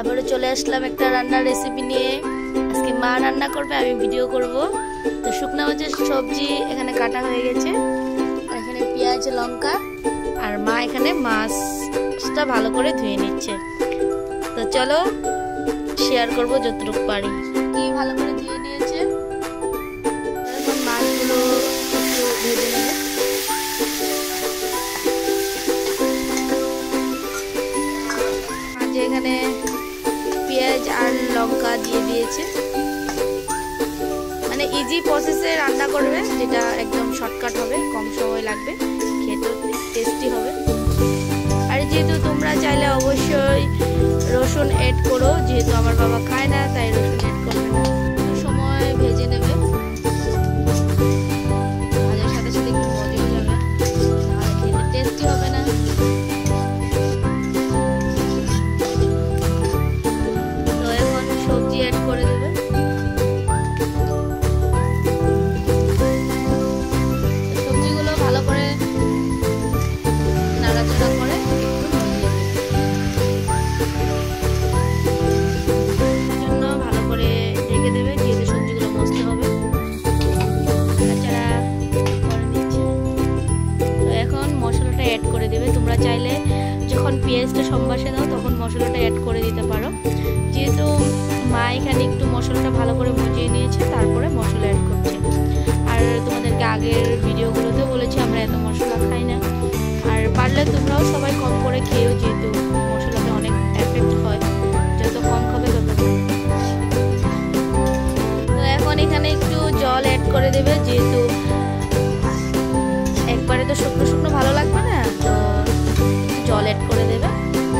আবারও চলে আসলাম একটা রান্নার রেসিপি নিয়ে। আজকে মা রান্না করবে, আমি ভিডিও করব। তো শুকনো মাছের সবজি এখানে কাটা হয়ে গেছে, এখানে পেঁয়াজ লঙ্কা, আর মা এখানে মাছটা ভালো করে ধুয়ে নিচ্ছে। তো চলো শেয়ার করব যতটুকু পারি। কি ভালো করে ধুয়ে নিয়েছে, এখন মাছগুলো একটু ভেজে নেবে। এখানে পেঁয়াজ আর লঙ্কা দিয়ে দিয়েছে, মানে ইজি প্রসেসে রান্না করবে, যেটা একদম শর্টকাট হবে, কম সময় লাগবে, খেতেও টেস্টি হবে। আর যেহেতু তোমরা চাইলে অবশ্যই রসুন অ্যাড করো, যেহেতু আমার বাবা খায় না তাই রসুন অ্যাড করবে না। সময় ভেজে নেবে, ভাজার সাথে সাথে একটু মজা যাবে, নাহলে খেতে টেস্টি হবে না। সবজি অ্যাড করে দেবে, সবজিগুলো ভালো করে নাড়াচাড়া করে জন্য ভালো করে ঢেকে দেবে, যেহেতু সবজিগুলো মজতে হবে। নাড়াচাড়া করে দিচ্ছে। তো এখন মশলাটা অ্যাড করে দেবে। তোমরা চাইলে যখন পেঁয়াজটা সম্বাসে দাও তখন মশলাটা অ্যাড করে দিতে পারো, যেহেতু মা এখানে একটু মশলাটা ভালো করে মজিয়ে নিয়েছে, তারপরে মশলা অ্যাড করছে। আর তোমাদেরকে আগের ভিডিওগুলোতে বলেছি আমরা এত মশলা খাই না, আর পারলে তোমরাও সবাই কম করে খেয়েও, যেহেতু মশলাতে অনেক এফেক্ট হয়, যত কম খাবে তত। তো এখন এখানে একটু জল অ্যাড করে দেবে, যেহেতু একবারে তো শুকনো শুকনো ভালো লাগবে না, তো জল অ্যাড করে দেবে।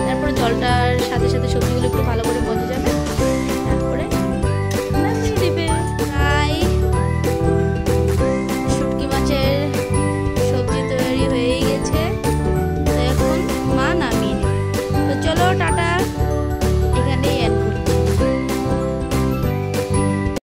তারপরে জলটার সাথে সাথে সবজিগুলো একটু ভালো